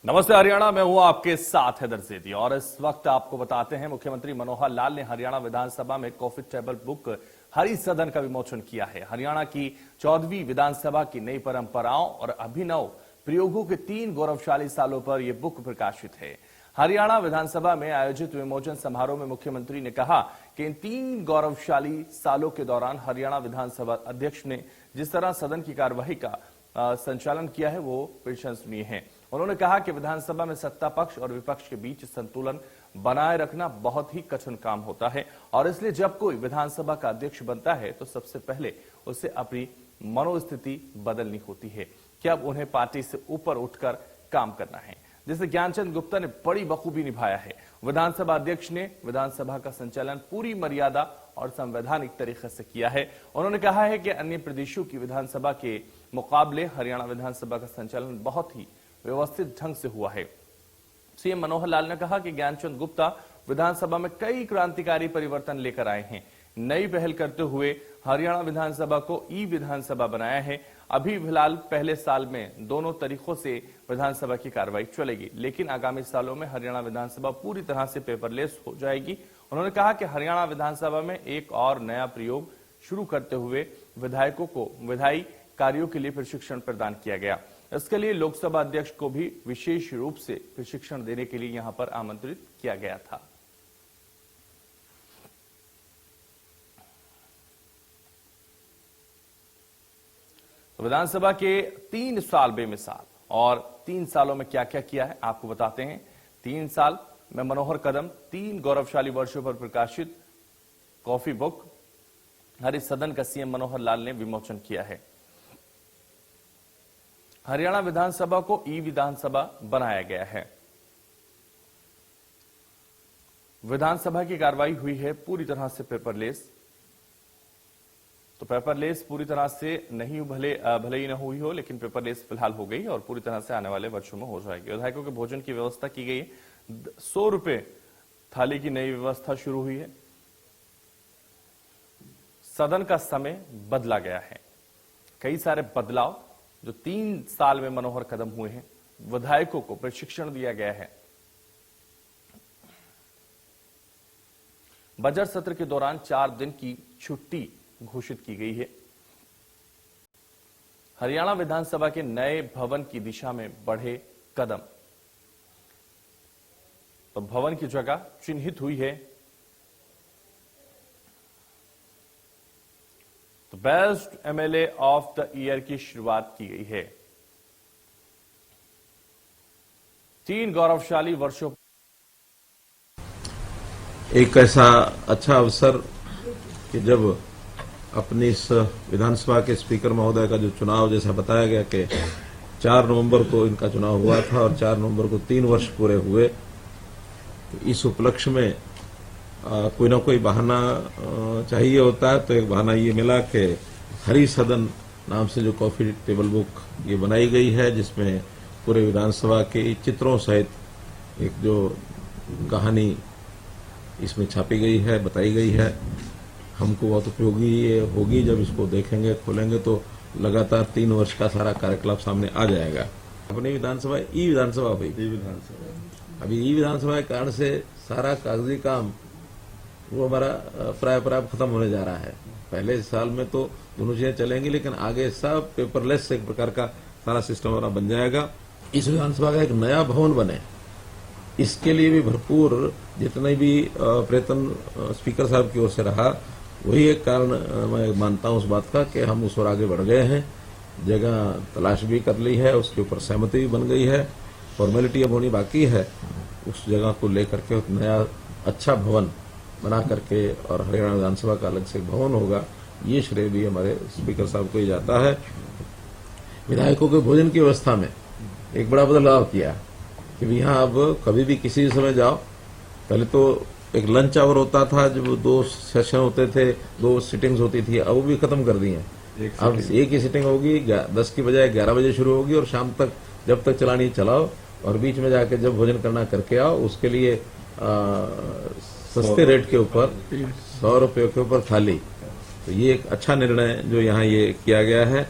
नमस्ते हरियाणा में हूं आपके साथ हैदर सेठी और इस वक्त आपको बताते हैं मुख्यमंत्री मनोहर लाल ने हरियाणा विधानसभा में कॉफी टेबल बुक हरी सदन का विमोचन किया है। हरियाणा की 14वीं विधानसभा की नई परंपराओं और अभिनव प्रयोगों के 3 गौरवशाली सालों पर यह बुक प्रकाशित है। हरियाणा विधानसभा में आयोजित विमोचन समारोह में मुख्यमंत्री ने कहा कि इन 3 गौरवशाली सालों के दौरान हरियाणा विधानसभा अध्यक्ष ने जिस तरह सदन की कार्यवाही का संचालन किया है वो प्रशंसनीय है। उन्होंने कहा कि विधानसभा में सत्ता पक्ष और विपक्ष के बीच संतुलन बनाए रखना बहुत ही कठिन काम होता है और इसलिए जब कोई विधानसभा का अध्यक्ष बनता है तो सबसे पहले उसे अपनी मनोस्थिति बदलनी होती है कि अब उन्हें पार्टी से ऊपर उठकर काम करना है, जिसे ज्ञानचंद गुप्ता ने बड़ी बखूबी निभाया है। विधानसभा अध्यक्ष ने विधानसभा का संचालन पूरी मर्यादा और संवैधानिक तरीके से किया है। उन्होंने कहा है कि अन्य प्रदेशों की विधानसभा के मुकाबले हरियाणा विधानसभा का संचालन बहुत ही व्यवस्थित ढंग से हुआ है। सीएम मनोहर लाल ने कहा कि ज्ञानचंद गुप्ता विधानसभा में कई क्रांतिकारी परिवर्तन लेकर आए हैं। नई पहल करते हुए हरियाणा विधानसभा को ई विधानसभा बनाया है। अभी फिलहाल पहले साल में दोनों तरीकों से विधानसभा की कार्रवाई चलेगी, लेकिन आगामी सालों में हरियाणा विधानसभा पूरी तरह से पेपरलेस हो जाएगी। उन्होंने कहा कि हरियाणा विधानसभा में एक और नया प्रयोग शुरू करते हुए विधायकों को विधायी कार्यों के लिए प्रशिक्षण प्रदान किया गया। इसके लिए लोकसभा अध्यक्ष को भी विशेष रूप से प्रशिक्षण देने के लिए यहां पर आमंत्रित किया गया था। तो विधानसभा के 3 साल बेमिसाल और 3 सालों में क्या क्या किया है आपको बताते हैं। 3 साल में मनोहर कदम 3 गौरवशाली वर्षों पर प्रकाशित कॉफी बुक हरि सदन का सीएम मनोहर लाल ने विमोचन किया है। हरियाणा विधानसभा को ई विधानसभा बनाया गया है। विधानसभा की कार्रवाई हुई है पूरी तरह से पेपरलेस। तो पेपरलेस पूरी तरह से नहीं भले ही न हुई हो, लेकिन पेपरलेस फिलहाल हो गई और पूरी तरह से आने वाले वर्षों में हो जाएगी। विधायकों के भोजन की व्यवस्था की गई है। 100 रुपए थाली की नई व्यवस्था शुरू हुई है। सदन का समय बदला गया है। कई सारे बदलाव जो 3 साल में मनोहर कदम हुए हैं। विधायकों को प्रशिक्षण दिया गया है। बजट सत्र के दौरान 4 दिन की छुट्टी घोषित की गई है। हरियाणा विधानसभा के नए भवन की दिशा में बढ़े कदम। तो भवन की जगह चिन्हित हुई है। तो best MLA of the year की शुरुआत की गई है। 3 गौरवशाली वर्षों एक ऐसा अच्छा अवसर कि जब अपनी इस विधानसभा के स्पीकर महोदय का जो चुनाव, जैसा बताया गया कि 4 नवंबर को इनका चुनाव हुआ था और 4 नवंबर को 3 वर्ष पूरे हुए। तो इस उपलक्ष्य में कोई ना कोई बहाना चाहिए होता है। तो एक बहाना ये मिला कि हरी सदन नाम से जो कॉफी टेबल बुक ये बनाई गई है, जिसमें पूरे विधानसभा के चित्रों सहित एक जो कहानी इसमें छापी गई है, बताई गई है, हमको बहुत उपयोगी ये होगी। जब इसको देखेंगे, खोलेंगे तो लगातार 3 वर्ष का सारा कार्यकलाप सामने आ जाएगा। अपनी विधानसभा ई विधानसभा हुई। अभी ई विधानसभा के कारण से सारा कागजी काम वो हमारा प्राय खत्म होने जा रहा है। पहले साल में तो दोनों चीजें चलेंगी, लेकिन आगे सब पेपरलेस एक प्रकार का सारा सिस्टम हमारा बन जाएगा। इस विधानसभा का एक नया भवन बने, इसके लिए भी भरपूर जितने भी प्रयत्न स्पीकर साहब की ओर से रहा, वही एक कारण मैं मानता हूं उस बात का कि हम उस ओर आगे बढ़ गए हैं। जगह तलाश भी कर ली है, उसके ऊपर सहमति भी बन गई है, फॉर्मेलिटी अब होनी बाकी है। उस जगह को लेकर के एक नया अच्छा भवन बना करके और हरियाणा विधानसभा का अलग से भवन होगा, ये श्रेय भी हमारे स्पीकर साहब को ही जाता है। विधायकों के भोजन की व्यवस्था में एक बड़ा बदलाव किया कि यहाँ अब कभी भी किसी समय जाओ, पहले तो एक लंच आवर होता था, जब 2 सेशन होते थे, 2 सिटिंग्स होती थी, अब वो भी खत्म कर दी है। अब एक ही सिटिंग होगी, 10 की बजाय 11 बजे शुरू होगी और शाम तक जब तक चलानी चलाओ, और बीच में जाके जब भोजन करना करके आओ। उसके लिए सस्ते रेट के ऊपर 100 रुपये के ऊपर थाली। तो ये एक अच्छा निर्णय जो यहाँ ये किया गया है।